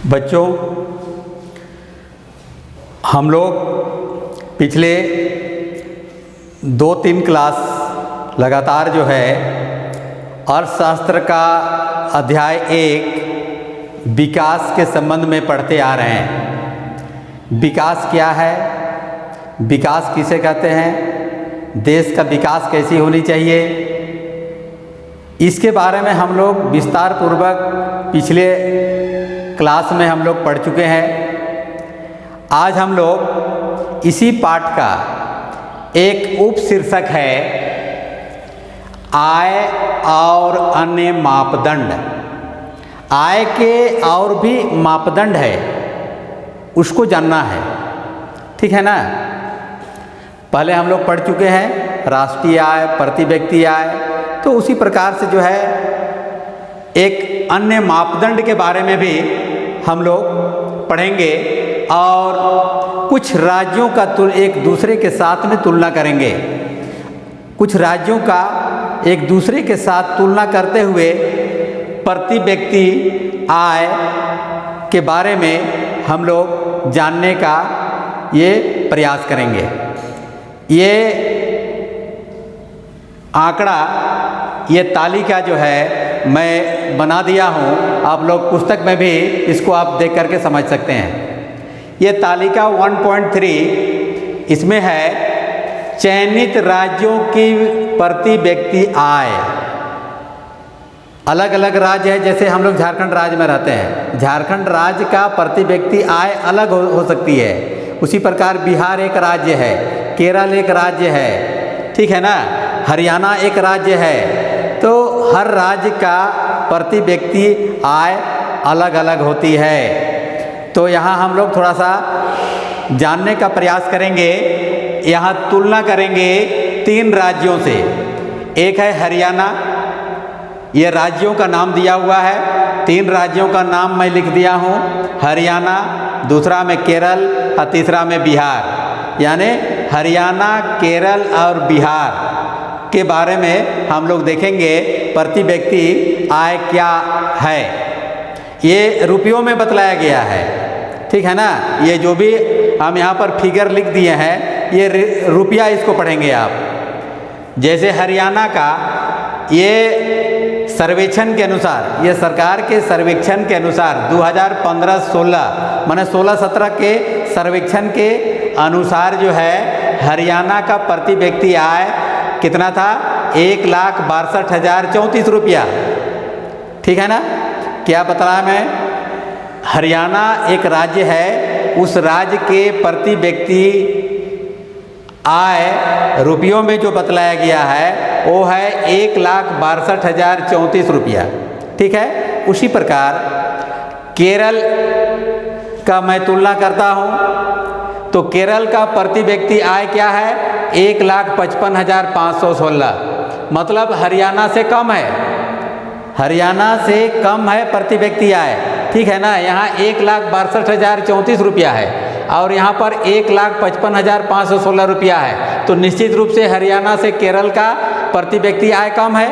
बच्चों, हम लोग पिछले 2-3 क्लास लगातार जो है अर्थशास्त्र का अध्याय 1 विकास के संबंध में पढ़ते आ रहे हैं। विकास क्या है, विकास किसे कहते हैं, देश का विकास कैसी होनी चाहिए, इसके बारे में हम लोग विस्तार पूर्वक पिछले क्लास में हम लोग पढ़ चुके हैं। आज हम लोग इसी पाठ का एक उप शीर्षक है आय और अन्य मापदंड। आय के और भी मापदंड है, उसको जानना है, ठीक है ना। पहले हम लोग पढ़ चुके हैं राष्ट्रीय आय, प्रति व्यक्ति आय, तो उसी प्रकार से जो है एक अन्य मापदंड के बारे में भी हम लोग पढ़ेंगे और कुछ राज्यों का एक दूसरे के साथ में तुलना करेंगे। कुछ राज्यों का एक दूसरे के साथ तुलना करते हुए प्रति व्यक्ति आय के बारे में हम लोग जानने का ये प्रयास करेंगे। ये आंकड़ा, ये तालिका जो है मैं बना दिया हूँ, आप लोग पुस्तक में भी इसको आप देख करके समझ सकते हैं। ये तालिका 1.3 इसमें है चयनित राज्यों की प्रति व्यक्ति आय। अलग अलग राज्य है, जैसे हम लोग झारखंड राज्य में रहते हैं, झारखंड राज्य का प्रति व्यक्ति आय अलग हो सकती है। उसी प्रकार बिहार एक राज्य है, केरल एक राज्य है, ठीक है ना, हरियाणा एक राज्य है। तो हर राज्य का प्रति व्यक्ति आय अलग अलग होती है। तो यहाँ हम लोग थोड़ा सा जानने का प्रयास करेंगे। यहाँ तुलना करेंगे 3 राज्यों से। एक है हरियाणा, ये राज्यों का नाम दिया हुआ है, 3 राज्यों का नाम मैं लिख दिया हूँ, हरियाणा, दूसरा में केरल और तीसरा में बिहार। यानी हरियाणा, केरल और बिहार के बारे में हम लोग देखेंगे प्रति व्यक्ति आय क्या है। ये रुपयों में बतलाया गया है, ठीक है ना। ये जो भी हम यहाँ पर फिगर लिख दिए हैं, ये रुपया, इसको पढ़ेंगे आप। जैसे हरियाणा का ये सर्वेक्षण के अनुसार, ये सरकार के सर्वेक्षण के अनुसार 2015-16 माने 16-17 के सर्वेक्षण के अनुसार जो है हरियाणा का प्रति व्यक्ति आय कितना था, 1,62,034 रुपया, ठीक है ना। क्या बतलाया मैं, हरियाणा एक राज्य है, उस राज्य के प्रति व्यक्ति आय रुपयों में जो बतलाया गया है वो है 1,62,034 रुपया, ठीक है। उसी प्रकार केरल का मैं तुलना करता हूँ, तो केरल का प्रति व्यक्ति आय क्या है, 1,55,516, मतलब हरियाणा से कम है, हरियाणा से कम है प्रति व्यक्ति आय, ठीक है ना। यहाँ 1,62,034 रुपया है और यहाँ पर 1,55,516 रुपया है, तो निश्चित रूप से हरियाणा से केरल का प्रति व्यक्ति आय कम है।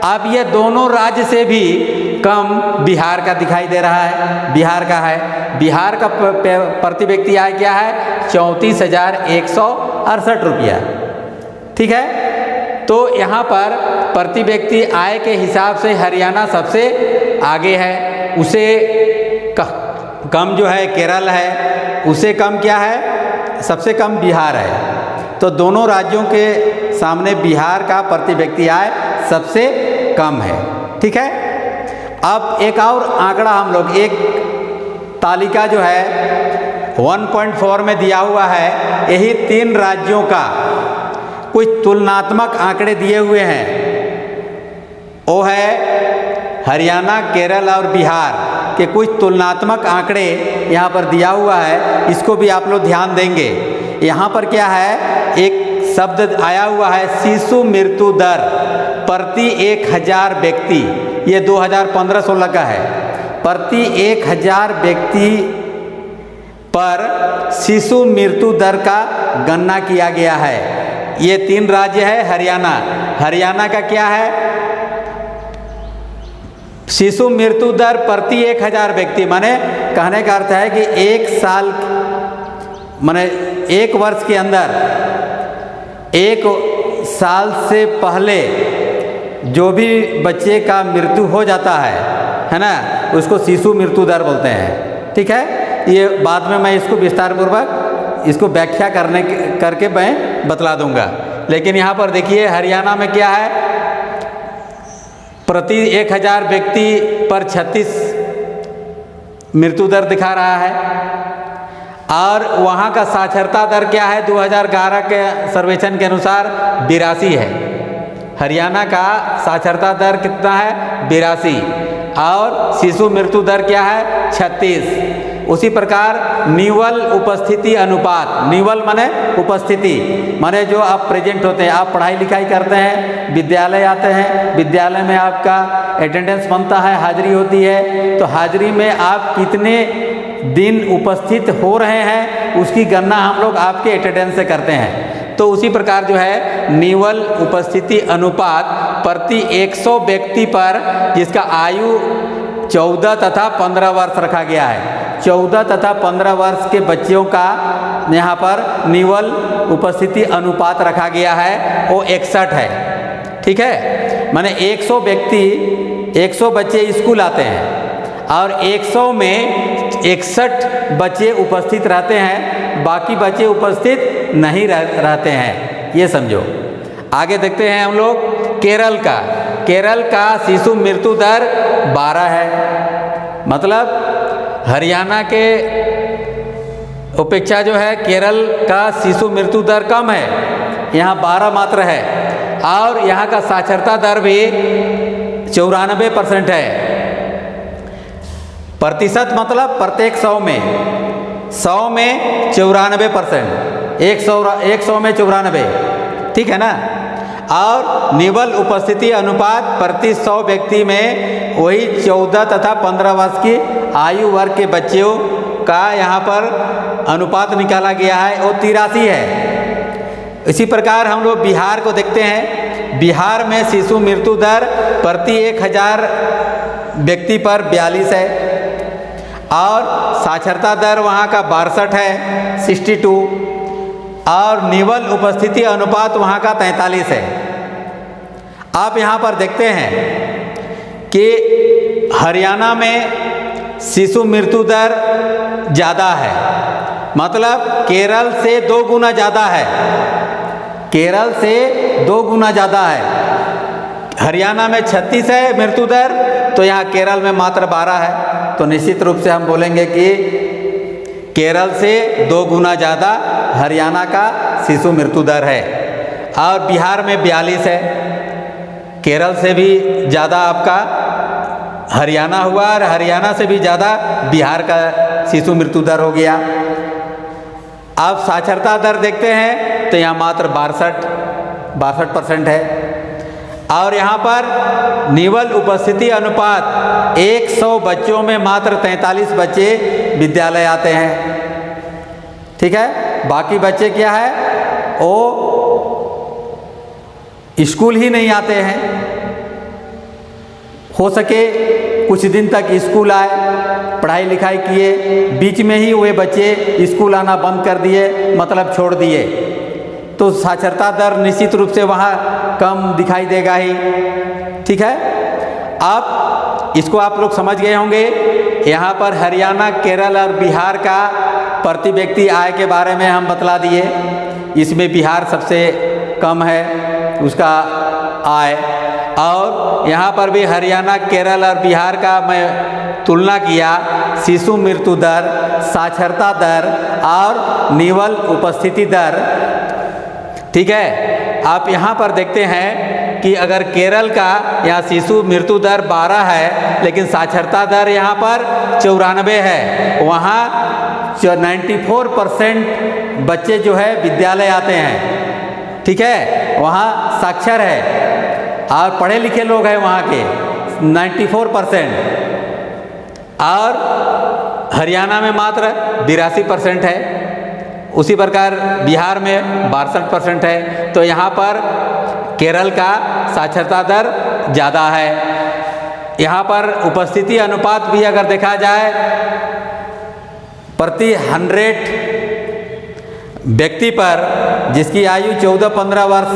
अब ये दोनों राज्य से भी कम बिहार का दिखाई दे रहा है, बिहार का है। बिहार का प्रति व्यक्ति आय क्या है, 34,168 रुपया, ठीक है। तो यहाँ पर प्रति व्यक्ति आय के हिसाब से हरियाणा सबसे आगे है, उसे कम जो है केरल है, उसे कम क्या है, सबसे कम बिहार है। तो दोनों राज्यों के सामने बिहार का प्रति व्यक्ति आय सबसे कम है, ठीक है। अब एक और आंकड़ा हम लोग, एक तालिका जो है 1.4 में दिया हुआ है, यही 3 राज्यों का कुछ तुलनात्मक आंकड़े दिए हुए हैं। वो है हरियाणा, केरल और बिहार के कुछ तुलनात्मक आंकड़े यहाँ पर दिया हुआ है, इसको भी आप लोग ध्यान देंगे। यहाँ पर क्या है, एक शब्द आया हुआ है शिशु मृत्यु दर प्रति 1,000 व्यक्ति, ये 2015-16 का है। प्रति 1,000 व्यक्ति पर शिशु मृत्यु दर का गणना किया गया है। ये 3 राज्य है, हरियाणा, हरियाणा का क्या है, शिशु मृत्यु दर प्रति 1000 व्यक्ति माने कहने का अर्थ है कि एक साल माने एक वर्ष के अंदर, एक साल से पहले जो भी बच्चे का मृत्यु हो जाता है ना, उसको शिशु मृत्यु दर बोलते हैं। ठीक है, ये बाद में मैं इसको विस्तार पूर्वक इसको व्याख्या करके मैं बतला दूंगा। लेकिन यहाँ पर देखिए हरियाणा में क्या है, प्रति 1000 व्यक्ति पर 36 मृत्यु दर दिखा रहा है। और वहाँ का साक्षरता दर क्या है, 2011 के सर्वेक्षण के अनुसार 82 है। हरियाणा का साक्षरता दर कितना है, 82। और शिशु मृत्यु दर क्या है, 36। उसी प्रकार निवल उपस्थिति अनुपात, निवल माने उपस्थिति, माने जो आप प्रेजेंट होते हैं, आप पढ़ाई लिखाई करते हैं, विद्यालय आते हैं, विद्यालय में आपका अटेंडेंस बनता है, हाजिरी होती है, तो हाजिरी में आप कितने दिन उपस्थित हो रहे हैं उसकी गणना हम लोग आपके अटेंडेंस से करते हैं। तो उसी प्रकार जो है निवल उपस्थिति अनुपात प्रति 100 व्यक्ति पर, जिसका आयु 14 तथा 15 वर्ष रखा गया है, 14 तथा 15 वर्ष के बच्चों का यहाँ पर निवल उपस्थिति अनुपात रखा गया है, वो 61 है। ठीक है, माने 100 व्यक्ति, 100 बच्चे स्कूल आते हैं और 100 में 61 बच्चे उपस्थित रहते हैं, बाकी बच्चे उपस्थित नहीं रहते हैं, ये समझो। आगे देखते हैं हम लोग केरल का। केरल का शिशु मृत्यु दर 12 है, मतलब हरियाणा के अपेक्षा जो है केरल का शिशु मृत्यु दर कम है, यहाँ 12 मात्र है। और यहाँ का साक्षरता दर भी 94% है। प्रतिशत मतलब प्रत्येक 100 में 94%, 100 में 94, ठीक है ना। और निवल उपस्थिति अनुपात प्रति 100 व्यक्ति में वही 14 तथा 15 वर्ष की आयु वर्ग के बच्चों का यहाँ पर अनुपात निकाला गया है, वो 83 है। इसी प्रकार हम लोग बिहार को देखते हैं। बिहार में शिशु मृत्यु दर प्रति 1000 व्यक्ति पर 42 है और साक्षरता दर वहाँ का 62 है, 62। और निवल उपस्थिति अनुपात वहाँ का 43 है। आप यहाँ पर देखते हैं कि हरियाणा में शिशु मृत्यु दर ज़्यादा है, मतलब केरल से 2 गुना ज़्यादा है, केरल से 2 गुना ज़्यादा है। हरियाणा में 36 है मृत्यु दर, तो यहाँ केरल में मात्र 12 है। तो निश्चित रूप से हम बोलेंगे कि केरल से 2 गुना ज़्यादा हरियाणा का शिशु मृत्यु दर है। और बिहार में 42 है, केरल से भी ज़्यादा आपका हरियाणा हुआ और हरियाणा से भी ज़्यादा बिहार का शिशु मृत्यु दर हो गया। आप साक्षरता दर देखते हैं तो यहाँ मात्र 62% है। और यहाँ पर निवल उपस्थिति अनुपात 100 बच्चों में मात्र 43 बच्चे विद्यालय आते हैं, ठीक है। बाकी बच्चे क्या है, वो स्कूल ही नहीं आते हैं। हो सके कुछ दिन तक स्कूल आए, पढ़ाई लिखाई किए, बीच में ही वे बच्चे स्कूल आना बंद कर दिए, मतलब छोड़ दिए, तो साक्षरता दर निश्चित रूप से वहाँ कम दिखाई देगा ही, ठीक है। अब इसको आप लोग समझ गए होंगे। यहाँ पर हरियाणा, केरल और बिहार का प्रति व्यक्ति आय के बारे में हम बतला दिए। इसमें बिहार सबसे कम है उसका आय, और यहाँ पर भी हरियाणा, केरल और बिहार का मैं तुलना किया शिशु मृत्यु दर, साक्षरता दर और निवल उपस्थिति दर, ठीक है। आप यहाँ पर देखते हैं कि अगर केरल का यहाँ शिशु मृत्यु दर 12 है, लेकिन साक्षरता दर यहाँ पर 94 है। वहाँ 94% बच्चे जो है विद्यालय आते हैं, ठीक है, वहाँ साक्षर है और पढ़े लिखे लोग हैं वहाँ के 94%। और हरियाणा में मात्र 82% है। उसी प्रकार बिहार में 62% है। तो यहाँ पर केरल का साक्षरता दर ज़्यादा है। यहाँ पर उपस्थिति अनुपात भी अगर देखा जाए प्रति 100 व्यक्ति पर जिसकी आयु 14-15 वर्ष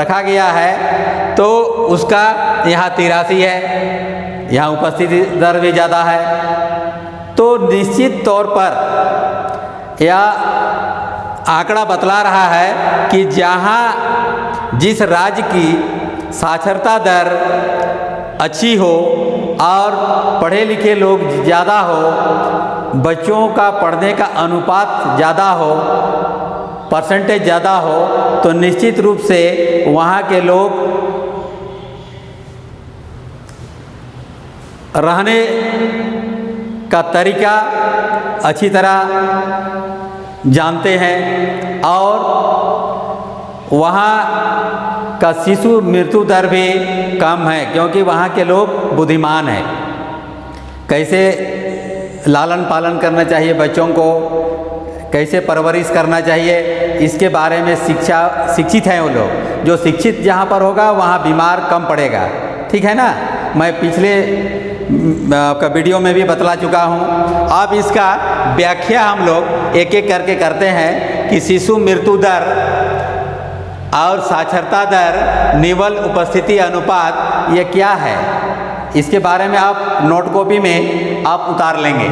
रखा गया है, तो उसका यहाँ 83 है, यहाँ उपस्थिति दर भी ज़्यादा है। तो निश्चित तौर पर यह आंकड़ा बतला रहा है कि जहाँ जिस राज्य की साक्षरता दर अच्छी हो और पढ़े लिखे लोग ज़्यादा हो, बच्चों का पढ़ने का अनुपात ज़्यादा हो, परसेंटेज ज़्यादा हो, तो निश्चित रूप से वहाँ के लोग रहने का तरीका अच्छी तरह जानते हैं और वहाँ का शिशु मृत्यु दर भी कम है, क्योंकि वहाँ के लोग बुद्धिमान हैं। कैसे लालन पालन करना चाहिए बच्चों को, कैसे परवरिश करना चाहिए, इसके बारे में शिक्षित हैं वो लोग। जो शिक्षित जहाँ पर होगा वहाँ बीमार कम पड़ेगा, ठीक है ना। मैं पिछले आपका वीडियो में भी बतला चुका हूँ। अब इसका व्याख्या हम लोग एक एक करके करते हैं कि शिशु मृत्यु दर और साक्षरता दर, निवल उपस्थिति अनुपात, ये क्या है, इसके बारे में आप नोट कॉपी में आप उतार लेंगे।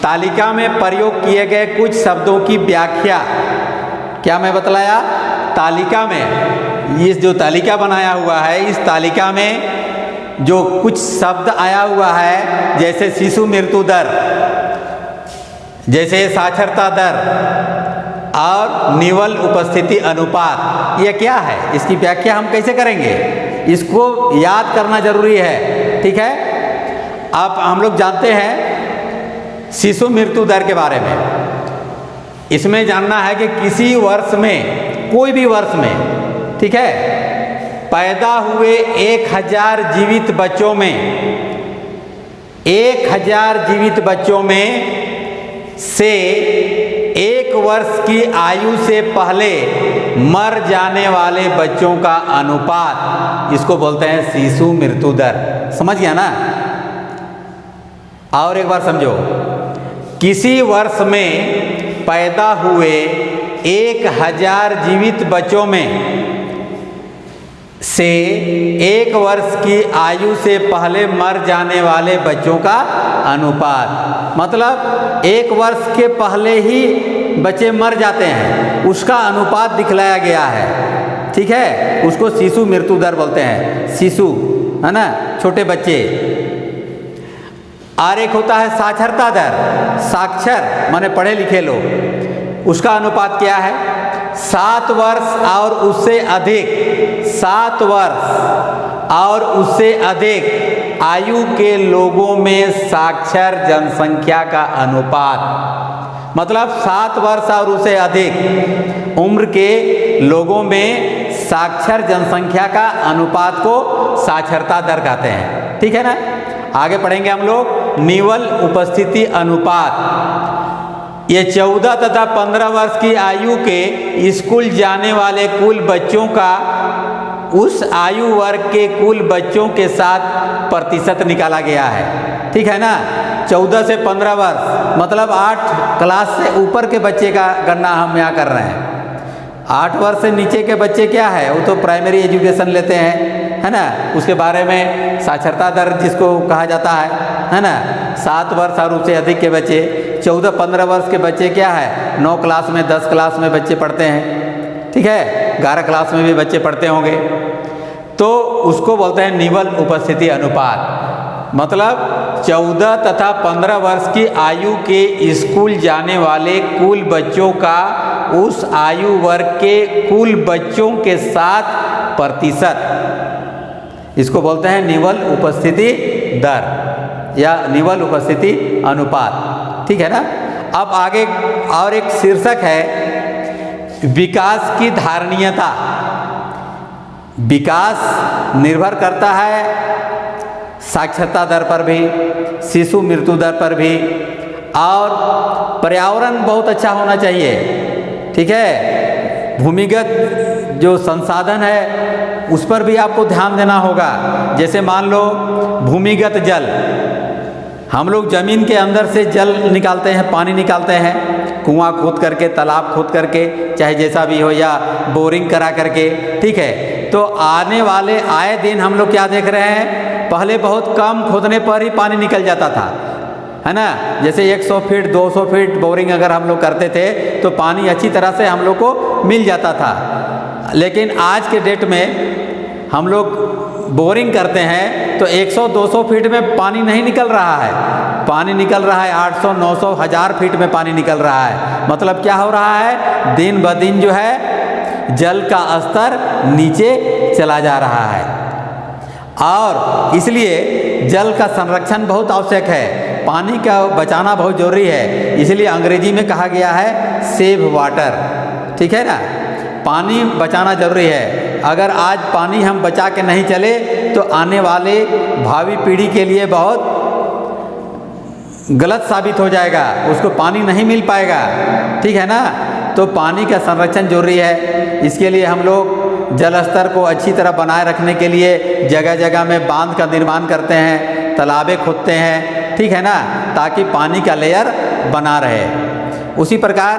तालिका में प्रयोग किए गए कुछ शब्दों की व्याख्या, क्या मैं बतलाया, तालिका में, इस जो तालिका बनाया हुआ है, इस तालिका में जो कुछ शब्द आया हुआ है, जैसे शिशु मृत्यु दर, जैसे साक्षरता दर और निवल उपस्थिति अनुपात, ये क्या है, इसकी व्याख्या हम कैसे करेंगे, इसको याद करना जरूरी है, ठीक है। आप हम लोग जानते हैं शिशु मृत्यु दर के बारे में। इसमें जानना है कि किसी वर्ष में, कोई भी वर्ष में, ठीक है, पैदा हुए 1000 जीवित बच्चों में, 1000 जीवित बच्चों में से 1 वर्ष की आयु से पहले मर जाने वाले बच्चों का अनुपात, इसको बोलते हैं शिशु मृत्यु दर। समझ गया ना। और एक बार समझो, किसी वर्ष में पैदा हुए 1000 जीवित बच्चों में से 1 वर्ष की आयु से पहले मर जाने वाले बच्चों का अनुपात, मतलब 1 वर्ष के पहले ही बच्चे मर जाते हैं, उसका अनुपात दिखलाया गया है, ठीक है। उसको शिशु मृत्यु दर बोलते हैं, शिशु, है ना, छोटे बच्चे। और एक होता है साक्षरता दर, साक्षर माने पढ़े लिखे लोग, उसका अनुपात क्या है, 7 वर्ष और उससे अधिक, 7 वर्ष और उससे अधिक आयु के लोगों में साक्षर जनसंख्या का अनुपात, मतलब 7 वर्ष और उससे अधिक उम्र के लोगों में साक्षर जनसंख्या का अनुपात को साक्षरता दर कहते हैं, ठीक है ना। आगे पढ़ेंगे हम लोग निवल उपस्थिति अनुपात। ये 14 तथा 15 वर्ष की आयु के स्कूल जाने वाले कुल बच्चों का उस आयु वर्ग के कुल बच्चों के साथ प्रतिशत निकाला गया है, ठीक है ना। 14 से 15 वर्ष मतलब 8 क्लास से ऊपर के बच्चे का गणना हम यहाँ कर रहे हैं। 8 वर्ष से नीचे के बच्चे क्या है, वो तो प्राइमरी एजुकेशन लेते हैं, है ना। उसके बारे में साक्षरता दर जिसको कहा जाता है ना। 7 वर्ष और उससे अधिक के बच्चे, 14-15 वर्ष के बच्चे क्या है, 9 क्लास में 10 क्लास में बच्चे पढ़ते हैं, ठीक है, 11 क्लास में भी बच्चे पढ़ते होंगे, तो उसको बोलते हैं निवल उपस्थिति अनुपात। मतलब 14 तथा 15 वर्ष की आयु के स्कूल जाने वाले कुल बच्चों का उस आयु वर्ग के कुल बच्चों के साथ प्रतिशत, इसको बोलते हैं निवल उपस्थिति दर या निवल उपस्थिति अनुपात, ठीक है ना। अब आगे और एक शीर्षक है विकास की धारणीयता। विकास निर्भर करता है साक्षरता दर पर भी, शिशु मृत्यु दर पर भी, और पर्यावरण बहुत अच्छा होना चाहिए, ठीक है। भूमिगत जो संसाधन है उस पर भी आपको ध्यान देना होगा। जैसे मान लो भूमिगत जल, हम लोग ज़मीन के अंदर से जल निकालते हैं, पानी निकालते हैं, कुआं खोद करके, तालाब खोद करके, चाहे जैसा भी हो, या बोरिंग करा करके, ठीक है। तो आने वाले आए दिन हम लोग क्या देख रहे हैं, पहले बहुत कम खोदने पर ही पानी निकल जाता था, है ना। जैसे 100 फीट 200 फीट बोरिंग अगर हम लोग करते थे तो पानी अच्छी तरह से हम लोग को मिल जाता था। लेकिन आज के डेट में हम लोग बोरिंग करते हैं तो 100-200 फीट में पानी नहीं निकल रहा है, पानी निकल रहा है 800-900 1000 फीट में पानी निकल रहा है। मतलब क्या हो रहा है, दिन ब दिन जो है जल का स्तर नीचे चला जा रहा है, और इसलिए जल का संरक्षण बहुत आवश्यक है, पानी का बचाना बहुत ज़रूरी है। इसलिए अंग्रेजी में कहा गया है सेव वाटर, ठीक है ना। पानी बचाना ज़रूरी है। अगर आज पानी हम बचा के नहीं चले तो आने वाले भावी पीढ़ी के लिए बहुत गलत साबित हो जाएगा, उसको पानी नहीं मिल पाएगा, ठीक है ना। तो पानी का संरक्षण जरूरी है। इसके लिए हम लोग जल स्तर को अच्छी तरह बनाए रखने के लिए जगह जगह में बांध का निर्माण करते हैं, तालाबें खोदते हैं, ठीक है ना, ताकि पानी का लेयर बना रहे। उसी प्रकार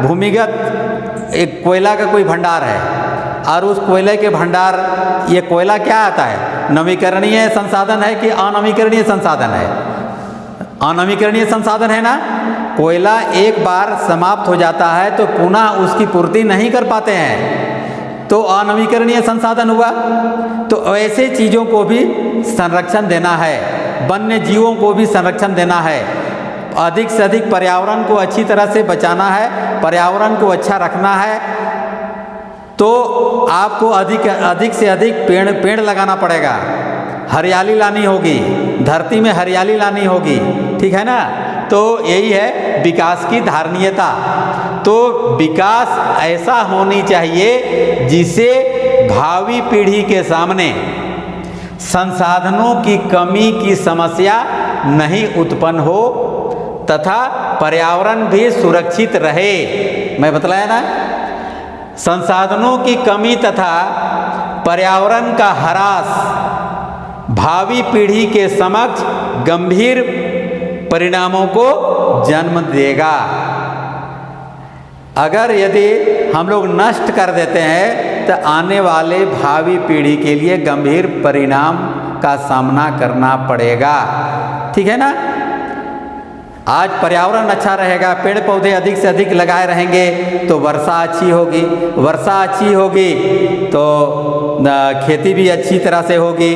भूमिगत एक कोयला का कोई भंडार है, और उस कोयले के भंडार, ये कोयला क्या आता है, नवीकरणीय संसाधन है कि अनवीकरणीय संसाधन है? अनवीकरणीय संसाधन है ना। कोयला एक बार समाप्त हो जाता है तो पुनः उसकी पूर्ति नहीं कर पाते हैं, तो अनवीकरणीय संसाधन हुआ। तो ऐसे चीज़ों को भी संरक्षण देना है, वन्य जीवों को भी संरक्षण देना है, अधिक से अधिक पर्यावरण को अच्छी तरह से बचाना है, पर्यावरण को अच्छा रखना है। तो आपको अधिक से अधिक पेड़ लगाना पड़ेगा, हरियाली लानी होगी, धरती में हरियाली लानी होगी, ठीक है ना। तो यही है विकास की धारणीयता। तो विकास ऐसा होनी चाहिए जिसे भावी पीढ़ी के सामने संसाधनों की कमी की समस्या नहीं उत्पन्न हो तथा पर्यावरण भी सुरक्षित रहे। मैं बतलाया ना, संसाधनों की कमी तथा पर्यावरण का ह्रास भावी पीढ़ी के समक्ष गंभीर परिणामों को जन्म देगा। अगर यदि हम लोग नष्ट कर देते हैं तो आने वाले भावी पीढ़ी के लिए गंभीर परिणाम का सामना करना पड़ेगा, ठीक है ना। आज पर्यावरण अच्छा रहेगा, पेड़ पौधे अधिक से अधिक लगाए रहेंगे तो वर्षा अच्छी होगी, वर्षा अच्छी होगी तो खेती भी अच्छी तरह से होगी,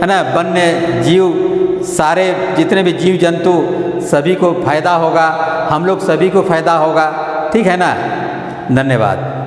है ना। वन्य जीव, सारे जितने भी जीव जंतु, सभी को फायदा होगा, हम लोग सभी को फायदा होगा, ठीक है ना। धन्यवाद।